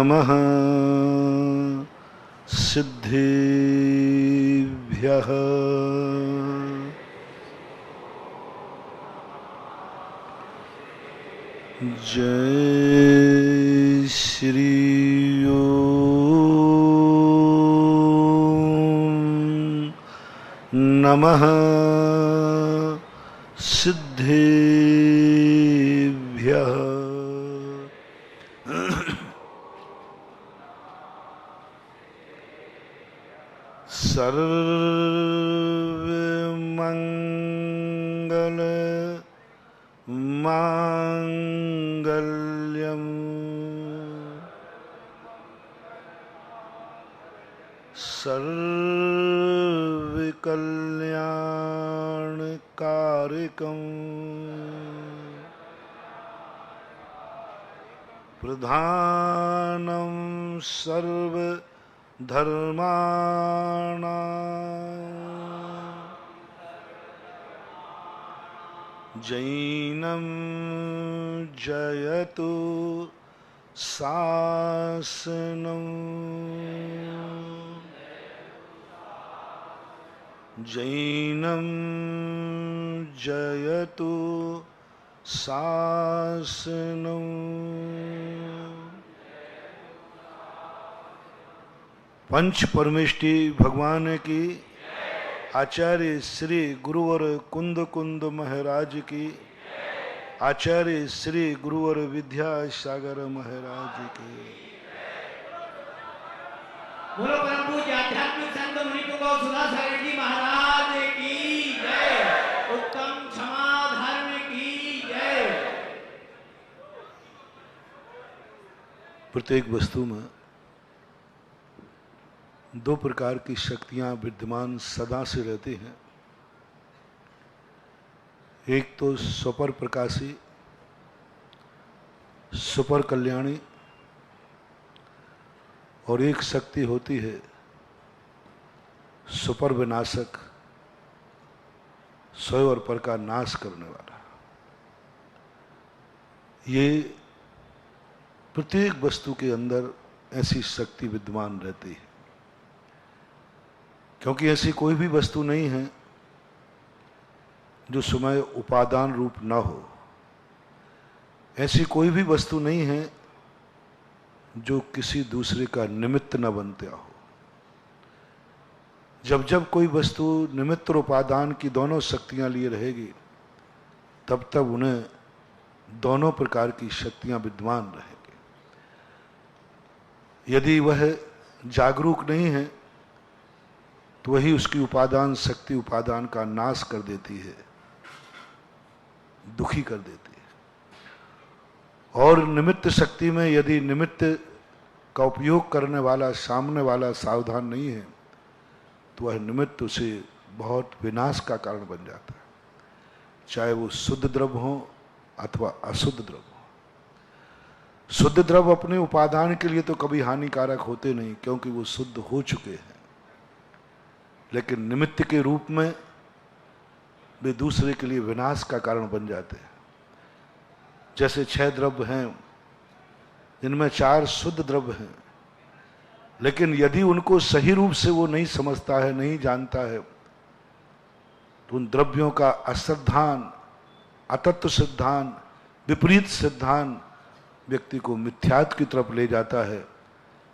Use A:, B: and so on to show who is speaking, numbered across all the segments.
A: नमः सिद्धेभ्यः जय श्री ओम नमः सिद्धेभ्यः। सर्वमंगल मांगल्यम सर्वकल्याणकारिकं प्रधानं सर्वधर्माणां जैनं जयतु शासनं जैनं जयतु शासनं। पंच परमेष्टि भगवान की, आचार्य श्री गुरुवर कुंद कुंद महाराज की, आचार्य श्री गुरुवर विद्यासागर महाराज की।
B: बोलो परम पूज्य आध्यात्मिक संत मुनि गौसुधा सागर जी महाराज की जय। उत्तम क्षमा धर्म की जय।
A: प्रत्येक वस्तु में दो प्रकार की शक्तियां विद्यमान सदा से रहती हैं। एक तो सुपर प्रकाशी, सुपर कल्याणी, और एक शक्ति होती है सुपर विनाशक, स्वयं और पर का नाश करने वाला। ये प्रत्येक वस्तु के अंदर ऐसी शक्ति विद्यमान रहती है, क्योंकि ऐसी कोई भी वस्तु नहीं है जो समय उपादान रूप न हो। ऐसी कोई भी वस्तु नहीं है जो किसी दूसरे का निमित्त न बनता हो। जब जब कोई वस्तु निमित्त और उपादान की दोनों शक्तियां लिए रहेगी, तब तब उन्हें दोनों प्रकार की शक्तियां विद्यमान रहेगी। यदि वह जागरूक नहीं है तो वही उसकी उपादान शक्ति उपादान का नाश कर देती है, दुखी कर देती है। और निमित्त शक्ति में यदि निमित्त का उपयोग करने वाला सामने वाला सावधान नहीं है तो वह निमित्त उसे बहुत विनाश का कारण बन जाता है, चाहे वो शुद्ध द्रव्य हो अथवा अशुद्ध द्रव्य हो। शुद्ध द्रव्य अपने उपादान के लिए तो कभी हानिकारक होते नहीं, क्योंकि वो शुद्ध हो चुके हैं, लेकिन निमित्त के रूप में वे दूसरे के लिए विनाश का कारण बन जाते हैं। जैसे 6 द्रव्य हैं, जिनमें 4 शुद्ध द्रव्य हैं, लेकिन यदि उनको सही रूप से वो नहीं समझता है, नहीं जानता है, तो उन द्रव्यों का अश्रद्धान, अतत्व सिद्धांत, विपरीत सिद्धांत व्यक्ति को मिथ्यात्व की तरफ ले जाता है,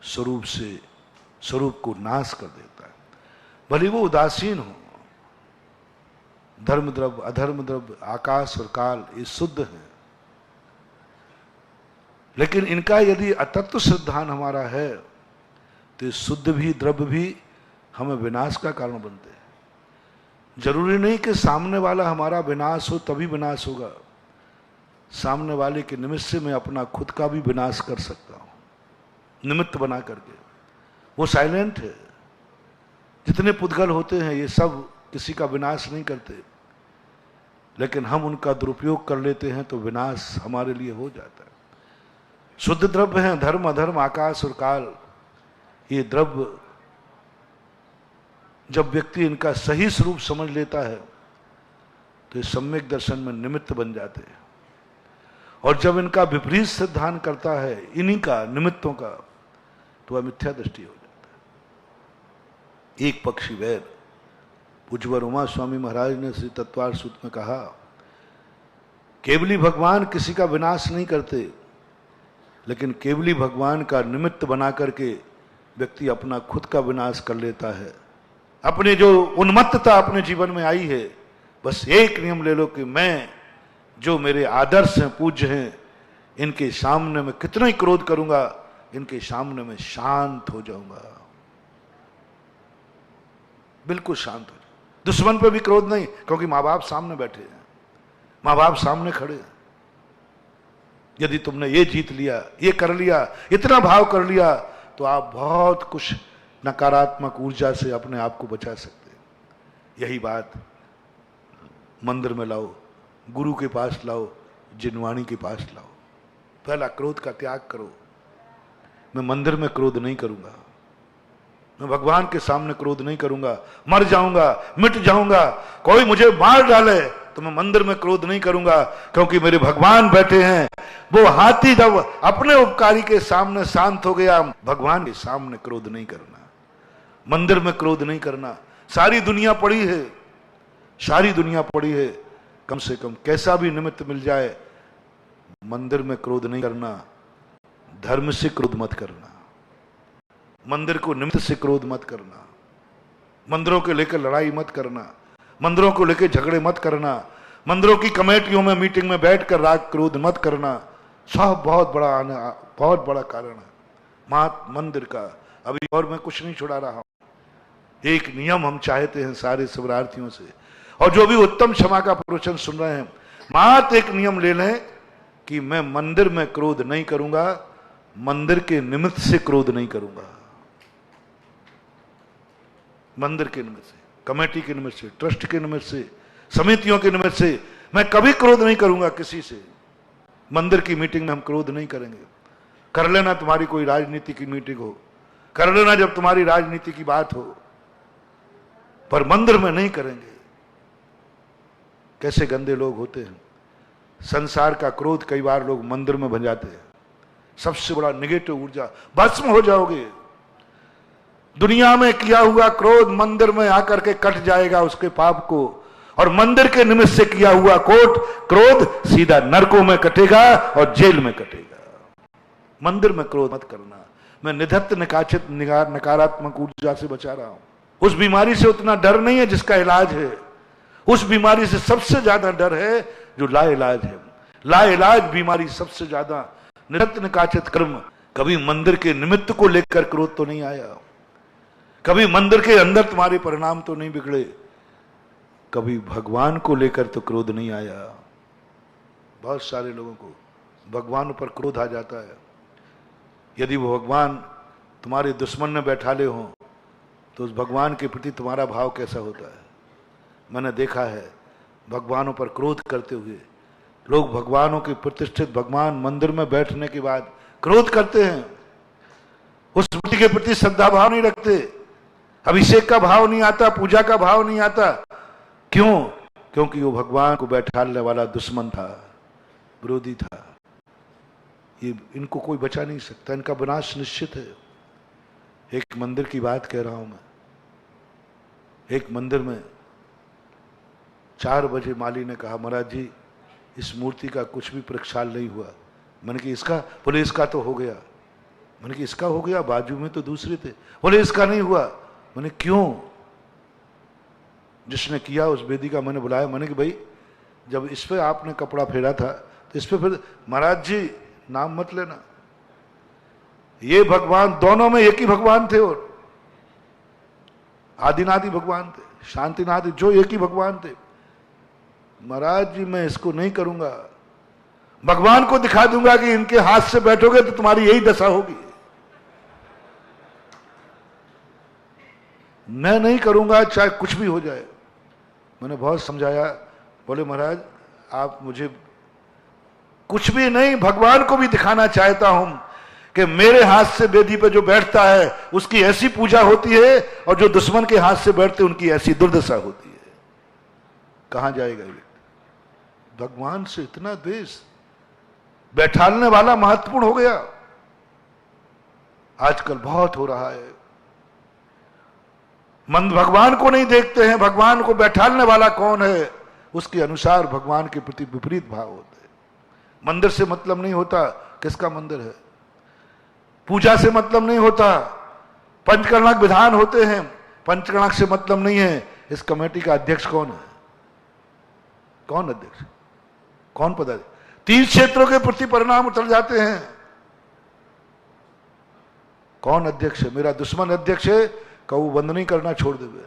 A: स्वरूप से स्वरूप को नाश कर देता है। भले वो उदासीन हो। धर्म द्रव्य, अधर्म द्रव्य, आकाश और काल ये शुद्ध हैं, लेकिन इनका यदि अतत्व सिद्धांत हमारा है तो ये शुद्ध भी द्रव्य भी हमें विनाश का कारण बनते हैं। जरूरी नहीं कि सामने वाला हमारा विनाश हो तभी विनाश होगा। सामने वाले के निमित्त से मैं अपना खुद का भी विनाश कर सकता हूं, निमित्त बना करके। वो साइलेंट है। जितने पुद्गल होते हैं ये सब किसी का विनाश नहीं करते, लेकिन हम उनका दुरुपयोग कर लेते हैं तो विनाश हमारे लिए हो जाता है। शुद्ध द्रव्य हैं धर्म, अधर्म, आकाश और काल। ये द्रव्य जब व्यक्ति इनका सही स्वरूप समझ लेता है तो ये सम्यक दर्शन में निमित्त बन जाते हैं। और जब इनका विपरीत सिद्धांत करता है, इन्हीं का, निमित्तों का, तो वह मिथ्या दृष्टि हो जाता है। एक पक्षी वैर। पूज्यवर उमा स्वामी महाराज ने श्री तत्वार्थ सूत्र में कहा, केवली भगवान किसी का विनाश नहीं करते, लेकिन केवली भगवान का निमित्त बना करके व्यक्ति अपना खुद का विनाश कर लेता है। अपने जो उन्मत्तता अपने जीवन में आई है, बस एक नियम ले लो कि मैं जो मेरे आदर्श हैं, पूज्य हैं, इनके सामने मैं कितना ही क्रोध करूंगा, इनके सामने मैं शांत हो जाऊंगा, बिल्कुल शांत हो जाऊंगा। दुश्मन पे भी क्रोध नहीं, क्योंकि मां बाप सामने बैठे हैं, मां बाप सामने खड़े हैं। यदि तुमने ये जीत लिया, ये कर लिया, इतना भाव कर लिया, तो आप बहुत कुछ नकारात्मक ऊर्जा से अपने आप को बचा सकते हैं। यही बात मंदिर में लाओ, गुरु के पास लाओ, जिनवाणी के पास लाओ। पहला क्रोध का त्याग करो। मैं मंदिर में क्रोध नहीं करूंगा, मैं भगवान के सामने क्रोध नहीं करूंगा, मर जाऊंगा, मिट जाऊंगा, कोई मुझे मार डाले तो मैं मंदिर में क्रोध नहीं करूंगा, क्योंकि मेरे भगवान बैठे हैं। वो हाथी जब अपने उपकारी के सामने शांत हो गया, भगवान के सामने क्रोध नहीं करना, मंदिर में क्रोध नहीं करना। सारी दुनिया पड़ी है, सारी दुनिया पड़ी है, कम से कम कैसा भी निमित्त मिल जाए, मंदिर में क्रोध नहीं करना। धर्म से क्रोध मत करना, मंदिर को निमित्त से क्रोध मत करना, मंदिरों के लेकर लड़ाई मत करना, मंदिरों को लेकर झगड़े मत करना, मंदिरों की कमेटियों में मीटिंग में बैठकर राग क्रोध मत करना। सब बहुत बड़ा कारण है मात मंदिर का। अभी और मैं कुछ नहीं छुड़ा रहा हूं, एक नियम हम चाहते हैं सारे शिवरार्थियों से, और जो भी उत्तम क्षमा का प्रवचन सुन रहे हैं, मात एक नियम ले लें कि मैं मंदिर में क्रोध नहीं करूंगा, मंदिर के निमित्त से क्रोध नहीं करूंगा। मंदिर के निमित्त से, कमेटी के निमित्त से, ट्रस्ट के निमित्त से, समितियों के निमित्त से मैं कभी क्रोध नहीं करूंगा किसी से। मंदिर की मीटिंग में हम क्रोध नहीं करेंगे। कर लेना तुम्हारी कोई राजनीति की मीटिंग हो, कर लेना जब तुम्हारी राजनीति की बात हो, पर मंदिर में नहीं करेंगे। कैसे गंदे लोग होते हैं। संसार का क्रोध कई बार लोग मंदिर में बन जाते हैं, सबसे बड़ा निगेटिव ऊर्जा, भस्म हो जाओगे। दुनिया में किया हुआ क्रोध मंदिर में आकर के कट जाएगा उसके पाप को, और मंदिर के निमित्त से किया हुआ क्रोध सीधा नरकों में कटेगा और जेल में कटेगा। मंदिर में क्रोध मत करना। मैं निधत्त निकाचित नकारात्मक ऊर्जा से बचा रहा हूं। उस बीमारी से उतना डर नहीं है जिसका इलाज है, उस बीमारी से सबसे ज्यादा डर है जो लाइलाज है। लाइलाज बीमारी सबसे ज्यादा। निधत्त निकाचित कर्म। कभी मंदिर के निमित्त को लेकर क्रोध तो नहीं आया, कभी मंदिर के अंदर तुम्हारे परिणाम तो नहीं बिगड़े, कभी भगवान को लेकर तो क्रोध नहीं आया। बहुत सारे लोगों को भगवान पर क्रोध आ जाता है। यदि वो भगवान तुम्हारे दुश्मन ने बैठा ले हो, तो उस भगवान के प्रति तुम्हारा भाव कैसा होता है। मैंने देखा है भगवानों पर क्रोध करते हुए लोग, भगवानों के प्रतिष्ठित भगवान मंदिर में बैठने के बाद क्रोध करते हैं, उस मूर्ति के प्रति श्रद्धा भाव नहीं रखते, अभिषेक का भाव नहीं आता, पूजा का भाव नहीं आता। क्यों? क्योंकि वो भगवान को बैठाने वाला दुश्मन था, विरोधी था। ये इनको कोई बचा नहीं सकता, इनका विनाश निश्चित है। एक मंदिर की बात कह रहा हूं मैं। एक मंदिर में 4 बजे माली ने कहा, महाराज जी इस मूर्ति का कुछ भी प्रक्षाल नहीं हुआ। मैंने कि इसका? बोले इसका तो हो गया। मैंने कि इसका हो गया, बाजू में तो दूसरे थे। बोले इसका नहीं हुआ। मैंने क्यों? जिसने किया उस वेदी का मैंने बुलाया। मैंने कि भाई जब इस पे आपने कपड़ा फेरा था तो इस पे फिर, महाराज जी नाम मत लेना, ये भगवान दोनों में एक ही भगवान थे, और आदिनादि भगवान थे, शांतिनादि जो एक ही भगवान थे। महाराज जी मैं इसको नहीं करूंगा, भगवान को दिखा दूंगा कि इनके हाथ से बैठोगे तो तुम्हारी यही दशा होगी। मैं नहीं करूंगा चाहे कुछ भी हो जाए। मैंने बहुत समझाया। बोले महाराज आप मुझे कुछ भी नहीं, भगवान को भी दिखाना चाहता हूं कि मेरे हाथ से वेदी पे जो बैठता है उसकी ऐसी पूजा होती है, और जो दुश्मन के हाथ से बैठते उनकी ऐसी दुर्दशा होती है। कहां जाएगा ये? भगवान से इतना द्वेष, बैठालने वाला महत्वपूर्ण हो गया। आजकल बहुत हो रहा है। मन भगवान को नहीं देखते हैं, भगवान को बैठालने वाला कौन है उसके अनुसार भगवान के प्रति विपरीत भाव होते हैं। मंदिर से मतलब नहीं होता, किसका मंदिर है, पूजा से मतलब नहीं होता, पंचकर्णक विधान होते हैं, पंचकर्णक से मतलब नहीं है इस कमेटी का अध्यक्ष कौन है, कौन अध्यक्ष, कौन पदाधिकारी, तीर्थ क्षेत्रों के प्रति परिणाम उतर जाते हैं, कौन अध्यक्ष है, मेरा दुश्मन अध्यक्ष है, कबू बंद नहीं करना छोड़ देवे,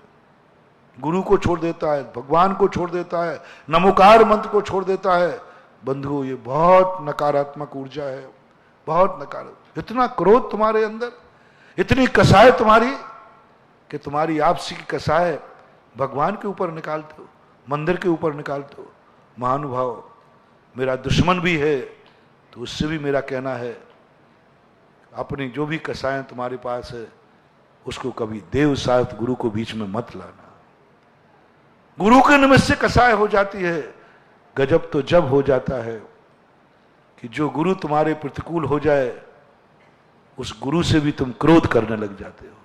A: गुरु को छोड़ देता है, भगवान को छोड़ देता है, नमोकार मंत्र को छोड़ देता है। बंधुओं ये बहुत नकारात्मक ऊर्जा है, बहुत नकारात्मक। इतना क्रोध तुम्हारे अंदर, इतनी कसाय तुम्हारी कि तुम्हारी आपसी की कसाय भगवान के ऊपर निकालते हो, मंदिर के ऊपर निकालते हो। महानुभाव, मेरा दुश्मन भी है तो उससे भी मेरा कहना है अपनी जो भी कसाएं तुम्हारे पास है उसको कभी देव साथ गुरु को बीच में मत लाना। गुरु के निमित्त से कसाय हो जाती है। गजब तो जब हो जाता है कि जो गुरु तुम्हारे प्रतिकूल हो जाए उस गुरु से भी तुम क्रोध करने लग जाते हो,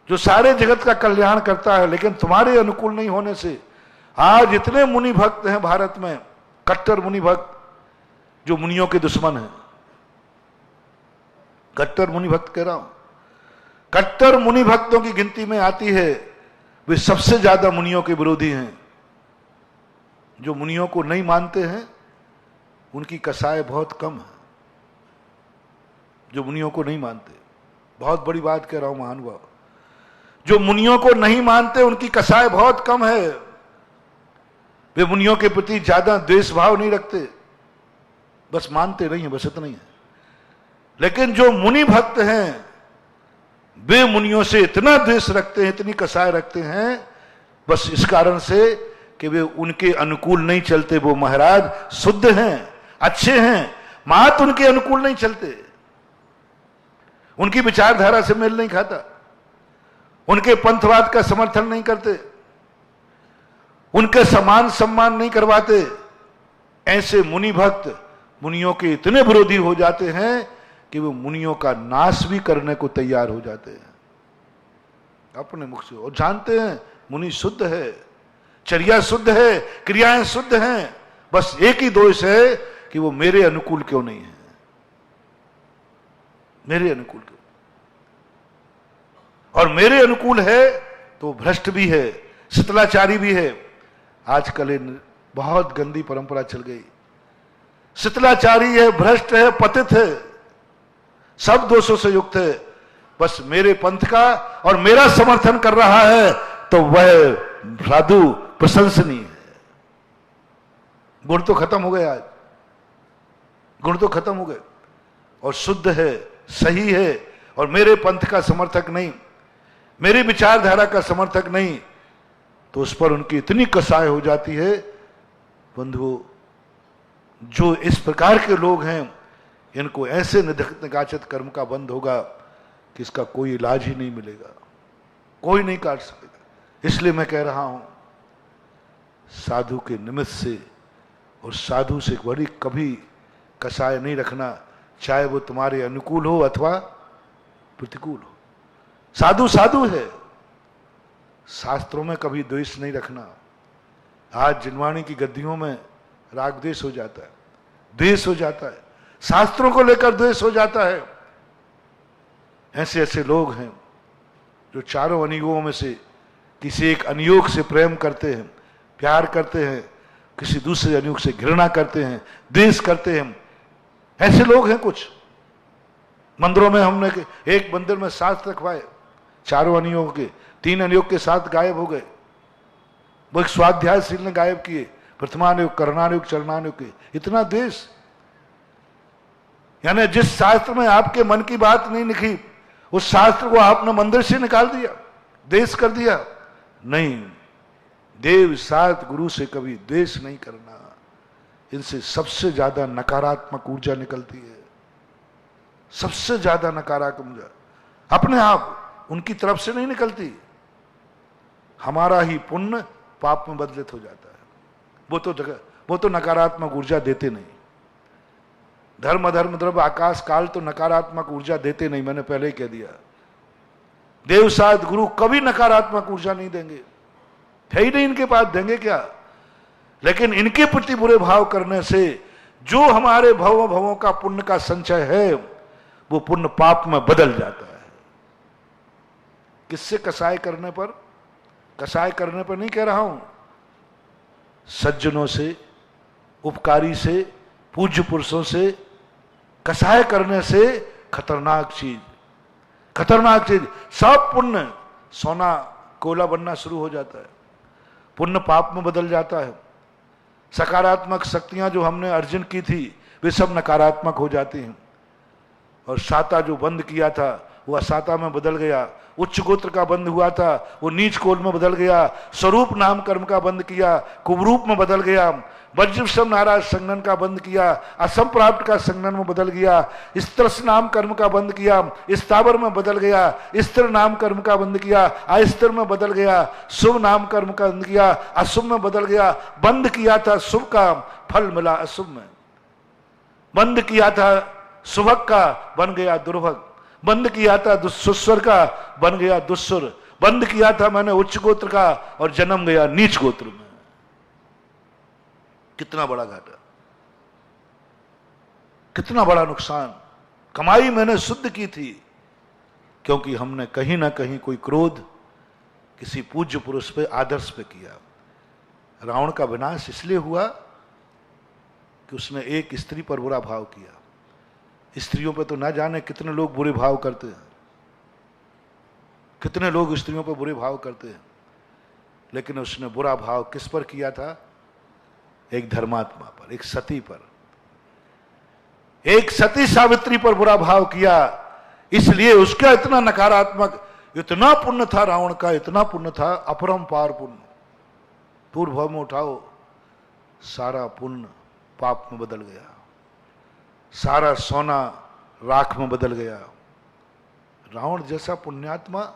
A: जो सारे जगत का कल्याण करता है, लेकिन तुम्हारे अनुकूल नहीं होने से आज इतने मुनि भक्त हैं भारत में, कट्टर मुनि भक्त जो मुनियों के दुश्मन हैं। कट्टर मुनि भक्त कह रहा हूं, कट्टर मुनि भक्तों की गिनती में आती है, वे सबसे ज्यादा मुनियों के विरोधी हैं। जो मुनियों को नहीं मानते हैं उनकी कसाय बहुत कम है। जो मुनियों को नहीं मानते, बहुत बड़ी बात कह रहा हूं महानुभाव, जो मुनियों को नहीं मानते उनकी कसाय बहुत कम है। वे मुनियों के प्रति ज्यादा द्वेष भाव नहीं रखते, बस मानते नहीं है, बस इतना ही है। लेकिन जो मुनि भक्त हैं वे मुनियों से इतना द्वेष रखते हैं, इतनी कसाय रखते हैं, बस इस कारण से कि वे उनके अनुकूल नहीं चलते। वो महाराज शुद्ध हैं, अच्छे हैं, मात उनके अनुकूल नहीं चलते, उनकी विचारधारा से मेल नहीं खाता, उनके पंथवाद का समर्थन नहीं करते, उनके समान सम्मान नहीं करवाते। ऐसे मुनि भक्त मुनियों के इतने विरोधी हो जाते हैं कि वो मुनियों का नाश भी करने को तैयार हो जाते हैं अपने मुख से, और जानते हैं मुनि शुद्ध है, चर्या शुद्ध है, क्रियाएं शुद्ध हैं, बस एक ही दोष है कि वो मेरे अनुकूल क्यों नहीं है, मेरे अनुकूल क्यों, और मेरे अनुकूल है तो भ्रष्ट भी है, शीतलाचारी भी है। आजकल बहुत गंदी परंपरा चल गई, शीतलाचारी है, भ्रष्ट है, पतित है, सब दोषों से युक्त है, बस मेरे पंथ का और मेरा समर्थन कर रहा है तो वह साधु प्रशंसनीय है। गुण तो खत्म हो गए, आज गुण तो खत्म हो गए, और शुद्ध है, सही है, और मेरे पंथ का समर्थक नहीं, मेरी विचारधारा का समर्थक नहीं, तो उस पर उनकी इतनी कसाई हो जाती है। बंधुओं, जो इस प्रकार के लोग हैं इनको ऐसे निगाचत कर्म का बंद होगा कि इसका कोई इलाज ही नहीं मिलेगा, कोई नहीं काट सकेगा। इसलिए मैं कह रहा हूं साधु के निमित्त से और साधु से बड़ी कभी कसाय नहीं रखना, चाहे वो तुम्हारे अनुकूल हो अथवा प्रतिकूल हो। साधु साधु है, शास्त्रों में कभी द्वेष नहीं रखना। आज जिनवाणी की गद्दियों में राग द्वेष हो जाता है, द्वेष हो जाता है, शास्त्रों को लेकर द्वेष हो जाता है। ऐसे ऐसे लोग हैं जो चारों अनियोगों में से किसी एक अनियोग से प्रेम करते हैं, प्यार करते हैं, किसी दूसरे अनियोग से घृणा करते हैं, द्वेष करते हैं। ऐसे लोग हैं कुछ मंदिरों में। हमने एक मंदिर में शास्त्र रखवाए चारों अनियोग के, 3 अनियोग के साथ गायब हो गए। वो एक स्वाध्यायशील ने गायब किए, प्रथमानुयोग, करणानुयोग, चरणानुयोग के। इतना द्वेष, यानी जिस शास्त्र में आपके मन की बात नहीं लिखी उस शास्त्र को आपने मंदिर से निकाल दिया, द्वेष कर दिया। नहीं, देव साथ गुरु से कभी द्वेष नहीं करना। इनसे सबसे ज्यादा नकारात्मक ऊर्जा निकलती है, सबसे ज्यादा नकारात्मक ऊर्जा अपने आप उनकी तरफ से नहीं निकलती। हमारा ही पुण्य पाप में बदलित हो जाता है। वो तो नकारात्मक ऊर्जा देते नहीं। धर्म अधर्म द्रव्य आकाश काल तो नकारात्मक ऊर्जा देते नहीं, मैंने पहले ही कह दिया। देव साध गुरु कभी नकारात्मक ऊर्जा नहीं देंगे, है ही नहीं इनके पास, देंगे क्या? लेकिन इनके प्रति बुरे भाव करने से जो हमारे भवों का पुण्य का संचय है वो पुण्य पाप में बदल जाता है। किससे? कसाय करने पर। कसाय करने पर नहीं कह रहा हूं, सज्जनों से, उपकारी से, पूज्य पुरुषों से कसाय करने से खतरनाक चीज, खतरनाक चीज। सब पुण्य सोना कोला बनना शुरू हो जाता है, पुण्य पाप में बदल जाता है। सकारात्मक शक्तियां जो हमने अर्जन की थी वे सब नकारात्मक हो जाती हैं, और साता जो बंद किया था वो असाता में बदल गया। उच्च गोत्र का बंद हुआ था वो नीच कोल में बदल गया। स्वरूप नाम कर्म का बंद किया, कुरूप में बदल गया। वज्रसम नाराज संगन का बंद किया, असम प्राप्त का संगन में बदल गया। स्त्रस नाम कर्म का बंद किया, स्थावर में बदल गया। स्त्र नाम कर्म का बंद किया, अस्त्र में बदल गया। शुभ नाम कर्म का बंद किया, अशुभ में बदल गया। बंद किया था शुभ का, फल मिला अशुभ में। बंद किया था शुभक का, बन गया दुर्भग। बंद किया था सुस्वर का, बन गया दुस्सुर। बंद किया था मैंने उच्च गोत्र का और जन्म गया नीच गोत्र में। कितना बड़ा घाटा, कितना बड़ा नुकसान। कमाई मैंने शुद्ध की थी, क्योंकि हमने कहीं ना कहीं कोई क्रोध किसी पूज्य पुरुष पे, आदर्श पे किया। रावण का विनाश इसलिए हुआ कि उसने एक स्त्री पर बुरा भाव किया। स्त्रियों पे तो ना जाने कितने लोग बुरे भाव करते हैं, कितने लोग स्त्रियों पर बुरे भाव करते हैं, लेकिन उसने बुरा भाव किस पर किया था? एक धर्मात्मा पर, एक सती पर, एक सती सावित्री पर बुरा भाव किया। इसलिए उसका इतना नकारात्मक, इतना पुण्य था रावण का, इतना पुण्य था, अपरंपार पुण्य। पूर्व भाव में उठाओ, सारा पुण्य पाप में बदल गया, सारा सोना राख में बदल गया। रावण जैसा पुण्यात्मा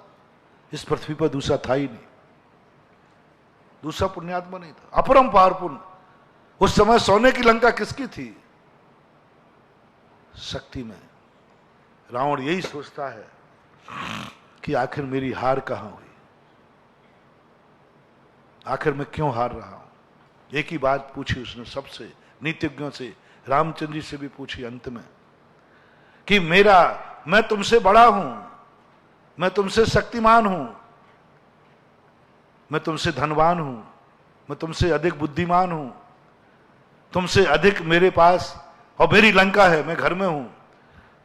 A: इस पृथ्वी पर दूसरा था ही नहीं, दूसरा पुण्यात्मा नहीं था। अपरंपार पुण्य। उस समय सोने की लंका किसकी थी? शक्ति में। रावण यही सोचता है कि आखिर मेरी हार कहां हुई, आखिर मैं क्यों हार रहा हूं। एक ही बात पूछी उसने सबसे, नीतिज्ञों से, रामचंद्र जी से भी पूछी अंत में, कि मैं तुमसे बड़ा हूं, मैं तुमसे शक्तिमान हूं, मैं तुमसे धनवान हूं, मैं तुमसे अधिक बुद्धिमान हूं, तुमसे अधिक मेरे पास, और मेरी लंका है, मैं घर में हूं,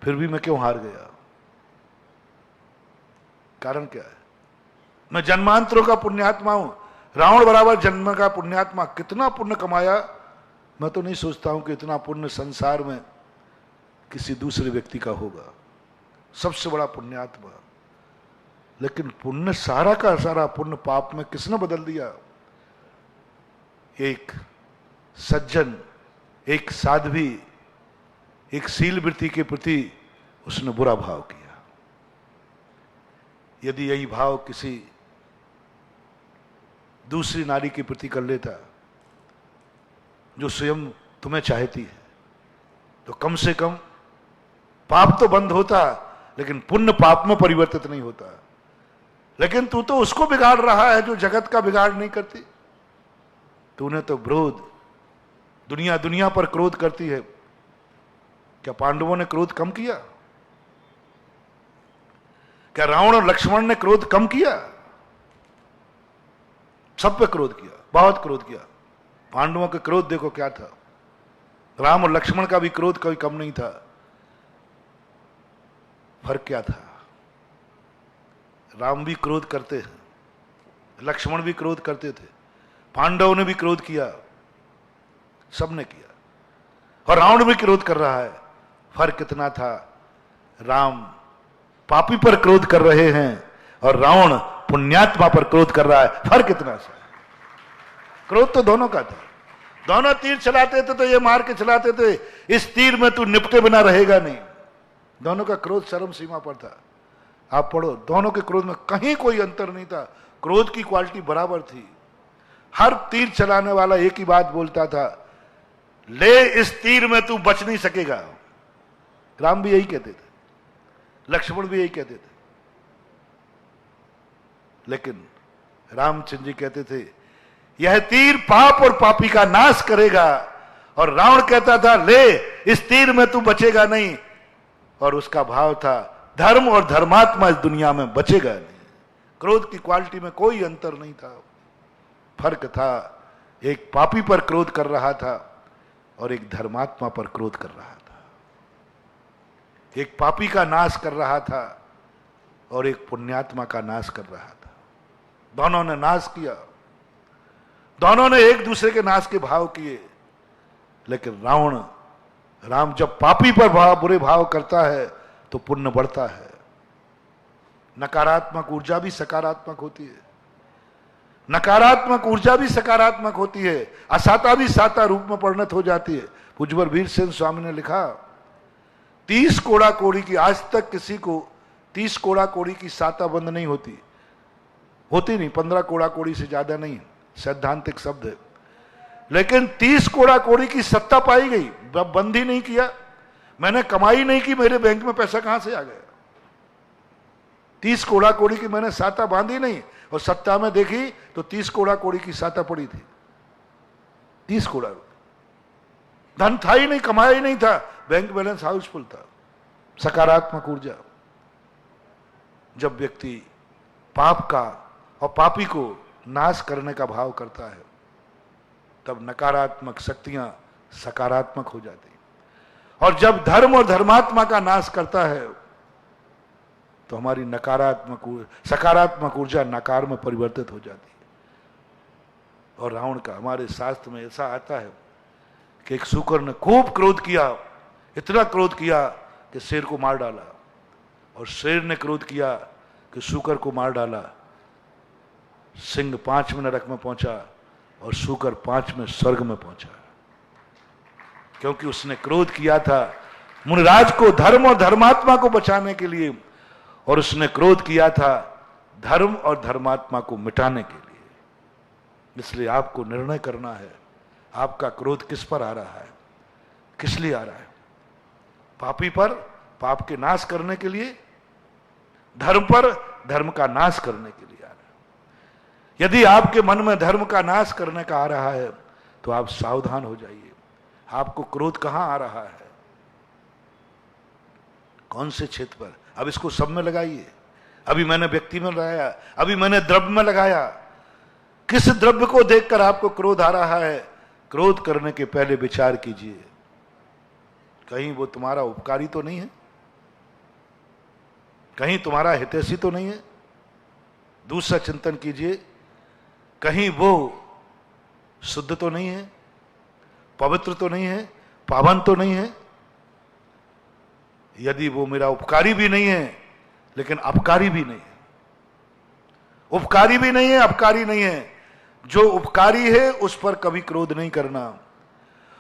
A: फिर भी मैं क्यों हार गया? कारण क्या है? मैं जन्मांतरों का पुण्यात्मा हूं। रावण बराबर जन्म का पुण्यात्मा, कितना पुण्य कमाया। मैं तो नहीं सोचता हूं कि इतना पुण्य संसार में किसी दूसरे व्यक्ति का होगा। सबसे बड़ा पुण्यात्मा। लेकिन पुण्य, सारा का सारा पुण्य पाप में किसने बदल दिया? एक सज्जन, एक साध्वी, एक शील वृत्ति के प्रति उसने बुरा भाव किया। यदि यही भाव किसी दूसरी नारी के प्रति कर लेता जो स्वयं तुम्हें चाहती है, तो कम से कम पाप तो बंद होता, लेकिन पुण्य पाप में परिवर्तित नहीं होता। लेकिन तू तो उसको बिगाड़ रहा है जो जगत का बिगाड़ नहीं करती। तूने तो क्रोध, दुनिया दुनिया पर क्रोध करती है। क्या पांडवों ने क्रोध कम किया? क्या रावण और लक्ष्मण ने क्रोध कम किया? सब पे क्रोध किया, बहुत क्रोध किया। पांडवों के क्रोध देखो क्या था, राम और लक्ष्मण का भी क्रोध कोई कम नहीं था। फर्क क्या था? राम भी क्रोध करते हैं, लक्ष्मण भी क्रोध करते थे, पांडवों ने भी क्रोध किया, सबने किया, और रावण भी क्रोध कर रहा है। फर्क कितना था? राम पापी पर क्रोध कर रहे हैं और रावण पुण्यात्मा पर क्रोध कर रहा है। फर्क कितना सा? क्रोध तो दोनों का था। दोनों तीर चलाते थे तो ये मार के चलाते थे, इस तीर में तू निपटे बिना रहेगा नहीं। दोनों का क्रोध चरम सीमा पर था। आप पढ़ो, दोनों के क्रोध में कहीं कोई अंतर नहीं था। क्रोध की क्वालिटी बराबर थी। हर तीर चलाने वाला एक ही बात बोलता था, ले इस तीर में तू बच नहीं सकेगा। राम भी यही कहते थे, लक्ष्मण भी यही कहते थे। लेकिन रामचंद्र जी कहते थे यह तीर पाप और पापी का नाश करेगा, और रावण कहता था ले इस तीर में तू बचेगा नहीं, और उसका भाव था धर्म और धर्मात्मा इस दुनिया में बचेगा नहीं। क्रोध की क्वालिटी में कोई अंतर नहीं था, फर्क था एक पापी पर क्रोध कर रहा था और एक धर्मात्मा पर क्रोध कर रहा था, एक पापी का नाश कर रहा था और एक पुण्यात्मा का नाश कर रहा था। दोनों ने नाश किया, दोनों ने एक दूसरे के नाश के भाव किए। लेकिन राम जब पापी पर बुरे भाव करता है तो पुण्य बढ़ता है। नकारात्मक ऊर्जा भी सकारात्मक होती है, नकारात्मक ऊर्जा भी सकारात्मक होती है, असाता भी साता रूप में परिणत हो जाती है। पूज्यवर वीर सेन स्वामी ने लिखा 30 कोड़ा कोड़ी की, आज तक किसी को 30 कोड़ा कोड़ी की साता बंद नहीं होती नहीं, 15 कोड़ा कोड़ी से ज्यादा नहीं, सैद्धांतिक शब्द है। लेकिन 30 कोड़ा कोड़ी की सत्ता पाई गई, बंद ही नहीं किया, मैंने कमाई नहीं की, मेरे बैंक में पैसा कहां से आ गया। 30 कोड़ा कोड़ी की मैंने साता बांधी नहीं, और सत्ता में देखी तो 30 कोड़ा कोड़ी की साता पड़ी थी। 30 कोड़ा धन था ही नहीं, कमाया ही नहीं था, बैंक बैलेंस हाउसफुल था। सकारात्मक ऊर्जा। जब व्यक्ति पाप का और पापी को नाश करने का भाव करता है तब नकारात्मक शक्तियां सकारात्मक हो जाती, और जब धर्म और धर्मात्मा का नाश करता है तो हमारी सकारात्मक ऊर्जा नकार में परिवर्तित हो जाती है। और रावण का हमारे शास्त्र में ऐसा आता है कि एक शूकर ने खूब क्रोध किया, इतना क्रोध किया कि शेर को मार डाला, और शेर ने क्रोध किया कि शूकर को मार डाला। सिंह 5 में नरक में पहुंचा और शूकर 5 में स्वर्ग में पहुंचा, क्योंकि उसने क्रोध किया था मुनिराज को धर्म और धर्मात्मा को बचाने के लिए, और उसने क्रोध किया था धर्म और धर्मात्मा को मिटाने के लिए। इसलिए आपको निर्णय करना है आपका क्रोध किस पर आ रहा है, किस लिए आ रहा है। पापी पर पाप के नाश करने के लिए, धर्म पर धर्म का नाश करने के लिए आ रहा है। यदि आपके मन में धर्म का नाश करने का आ रहा है तो आप सावधान हो जाइए। आपको क्रोध कहां आ रहा है, कौन से क्षेत्र पर। अब इसको सब में लगाइए। अभी मैंने व्यक्ति में लगाया, अभी मैंने द्रव्य में लगाया। किस द्रव्य को देखकर आपको क्रोध आ रहा है, क्रोध करने के पहले विचार कीजिए कहीं वो तुम्हारा उपकारी तो नहीं है, कहीं तुम्हारा हितैषी तो नहीं है। दूसरा चिंतन कीजिए कहीं वो शुद्ध तो नहीं है, पवित्र तो नहीं है, पावन तो नहीं है। यदि वो मेरा उपकारी भी नहीं है लेकिन अपकारी भी नहीं है, उपकारी भी नहीं है, अपकारी नहीं है, जो उपकारी है उस पर कभी क्रोध नहीं करना,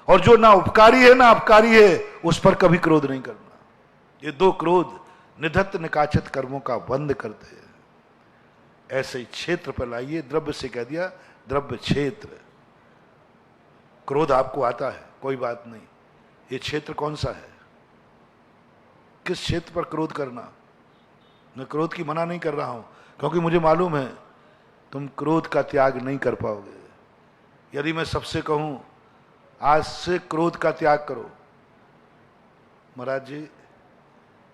A: और जो ना उपकारी है ना अपकारी है उस पर कभी क्रोध नहीं करना। ये दो क्रोध निधत्त निकाचित कर्मों का बंद करते हैं। ऐसे ही क्षेत्र पर लाइए। द्रव्य से कह दिया, द्रव्य क्षेत्र। क्रोध आपको आता है, कोई बात नहीं, ये क्षेत्र कौन सा है, किस क्षेत्र पर क्रोध करना। मैं क्रोध की मना नहीं कर रहा हूं, क्योंकि मुझे मालूम है तुम क्रोध का त्याग नहीं कर पाओगे। यदि मैं सबसे कहूं आज से क्रोध का त्याग करो, महाराज जी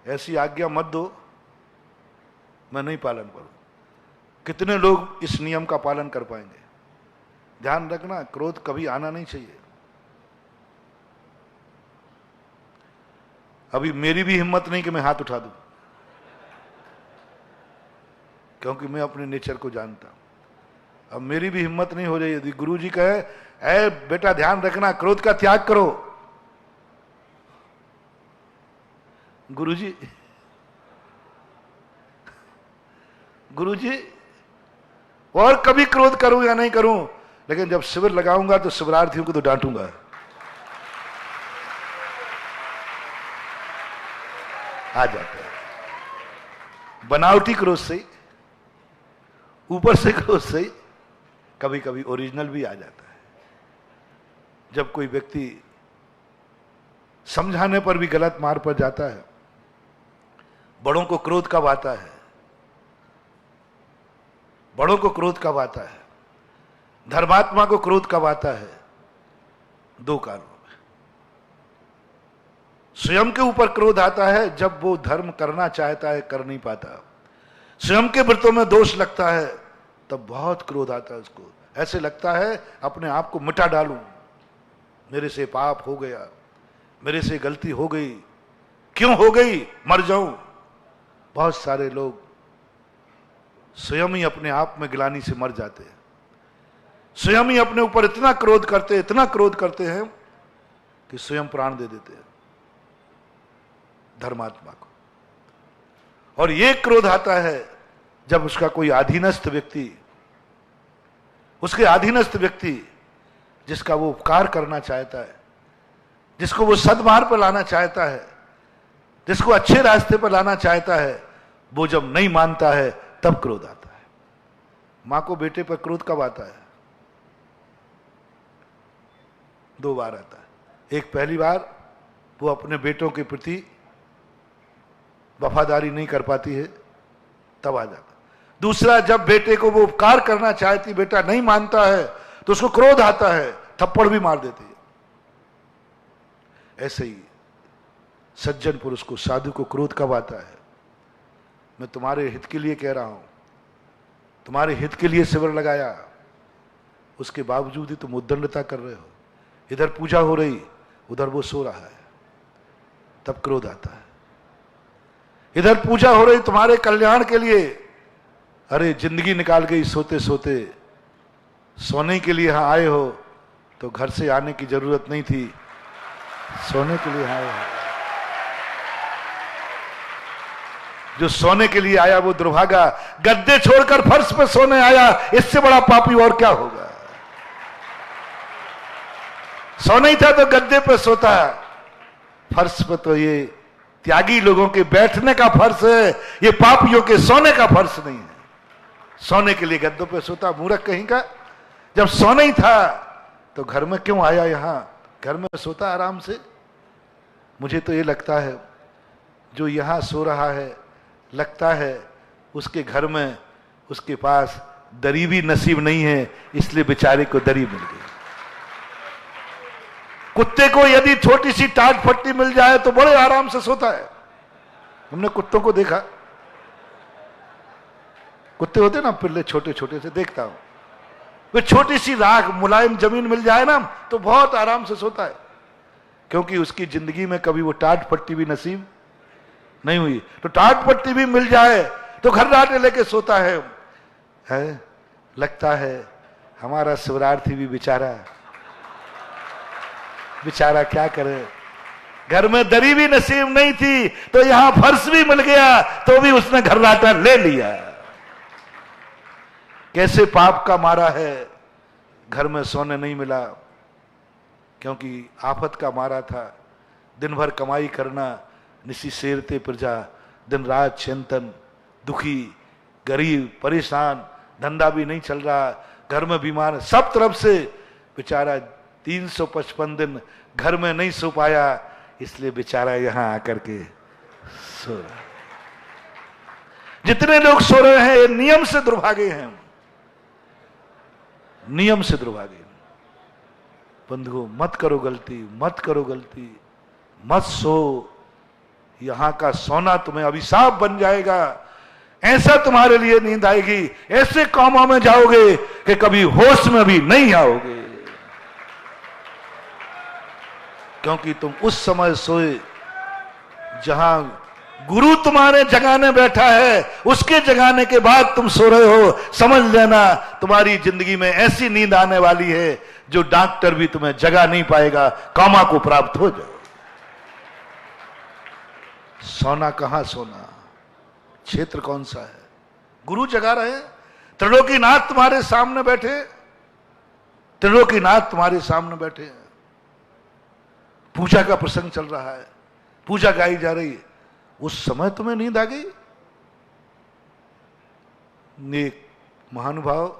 A: ऐसी आज्ञा मत दो, मैं नहीं पालन करूं। कितने लोग इस नियम का पालन कर पाएंगे। ध्यान रखना, क्रोध कभी आना नहीं चाहिए। अभी मेरी भी हिम्मत नहीं कि मैं हाथ उठा दूं, क्योंकि मैं अपने नेचर को जानता हूं। अब मेरी भी हिम्मत नहीं हो रही। यदि गुरु जी कहे ऐ बेटा ध्यान रखना क्रोध का त्याग करो, गुरु जी और कभी क्रोध करूं या नहीं करूं, लेकिन जब शिविर लगाऊंगा तो शिविरार्थियों को तो डांटूंगा। आ जाता है बनावटी क्रोध से, ऊपर से क्रोध से, कभी कभी ओरिजिनल भी आ जाता है। जब कोई व्यक्ति समझाने पर भी गलत मार्ग पर जाता है। बड़ों को क्रोध कब आता है? बड़ों को क्रोध कब आता है? धर्मात्मा को क्रोध कब आता है? दो कारणों में। स्वयं के ऊपर क्रोध आता है जब वो धर्म करना चाहता है, कर नहीं पाता। स्वयं के व्रतों में दोष लगता है तब बहुत क्रोध आता है उसको। ऐसे लगता है अपने आप को मिटा डालूं, मेरे से पाप हो गया, मेरे से गलती हो गई, क्यों हो गई, मर जाऊं। बहुत सारे लोग स्वयं ही अपने आप में गिलानी से मर जाते हैं। स्वयं ही अपने ऊपर इतना क्रोध करते हैं कि स्वयं प्राण दे देते हैं धर्मात्मा को। और ये क्रोध आता है जब उसका कोई अधीनस्थ व्यक्ति, उसके अधीनस्थ व्यक्ति जिसका वो उपकार करना चाहता है, जिसको वो सद्मार्ग पर लाना चाहता है, जिसको अच्छे रास्ते पर लाना चाहता है, वो जब नहीं मानता है तब क्रोध आता है। मां को बेटे पर क्रोध कब आता है? दो बार आता है। एक, पहली बार वो अपने बेटों के प्रति वफादारी नहीं कर पाती है तब आ जाता। दूसरा, जब बेटे को वो उपकार करना चाहती, बेटा नहीं मानता है तो उसको क्रोध आता है, थप्पड़ भी मार देती है। ऐसे ही सज्जन पुरुष को, साधु को क्रोध कब आता है? मैं तुम्हारे हित के लिए कह रहा हूं, तुम्हारे हित के लिए शिविर लगाया, उसके बावजूद ही तुम उद्दंडता कर रहे हो। इधर पूजा हो रही, उधर वो सो रहा है, तब क्रोध आता है। इधर पूजा हो रही तुम्हारे कल्याण के लिए, अरे जिंदगी निकाल गई सोते सोते, सोने के लिए यहां आए हो तो घर से आने की जरूरत नहीं थी, सोने के लिए आए हो। जो सोने के लिए आया वो दुर्भागा, गद्दे छोड़कर फर्श पर सोने आया, इससे बड़ा पापी और क्या होगा। सोना ही था तो गद्दे पर सोता, फर्श पर तो ये त्यागी लोगों के बैठने का फर्श है, ये पापियों के सोने का फर्श नहीं है। सोने के लिए गद्दों पे सोता, मूर्ख कहीं का। जब सोना ही था तो घर में क्यों आया? यहां घर में सोता आराम से। मुझे तो ये लगता है जो यहां सो रहा है, लगता है उसके घर में उसके पास दरी भी नसीब नहीं है, इसलिए बेचारे को दरी मिल गई। कुत्ते को यदि छोटी सी टाट फट्टी मिल जाए तो बड़े आराम से सोता है। हमने कुत्तों को देखा, कुत्ते होते ना पिल्ले छोटे छोटे से, देखता हूं, वे छोटी सी राख मुलायम जमीन मिल जाए ना तो बहुत आराम से सोता है, क्योंकि उसकी जिंदगी में कभी वो टाट पट्टी भी नसीब नहीं हुई। तो टाट पट्टी भी मिल जाए तो घर राटे लेके सोता है। लगता है हमारा शिवरार्थी भी बेचारा क्या करे, घर में दरी भी नसीब नहीं थी तो यहां फर्श भी मिल गया तो भी उसने घर राटा ले लिया। कैसे पाप का मारा है, घर में सोने नहीं मिला क्योंकि आफत का मारा था। दिन भर कमाई करना, निसी सेरते प्रजा, दिन रात चिंतन, दुखी गरीब परेशान, धंधा भी नहीं चल रहा, घर में बीमार, सब तरफ से बेचारा 355 दिन घर में नहीं सो पाया, इसलिए बेचारा यहां आकर के सो रहा। जितने लोग सो रहे हैं ये नियम से दुर्भागे हैं, नियम से दुर्भागे। बंधुओं, मत करो गलती, मत सो। यहां का सोना तुम्हें अभिशाप बन जाएगा। ऐसा तुम्हारे लिए नींद आएगी, ऐसे कामों में जाओगे कि कभी होश में भी नहीं आओगे, क्योंकि तुम उस समय सोए जहां गुरु तुम्हारे जगाने बैठा है, उसके जगाने के बाद तुम सो रहे हो। समझ लेना तुम्हारी जिंदगी में ऐसी नींद आने वाली है जो डॉक्टर भी तुम्हें जगा नहीं पाएगा, कामा को प्राप्त हो जाओ। सोना कहां सोना, क्षेत्र कौन सा है? गुरु जगा रहे हैं, त्रिलोकीनाथ तुम्हारे सामने बैठे, त्रिलोकीनाथ तुम्हारे सामने बैठे हैं। पूजा का प्रसंग चल रहा है, पूजा गाई जा रही है, उस समय तुम्हें नींद आ गई। नेक महानुभाव,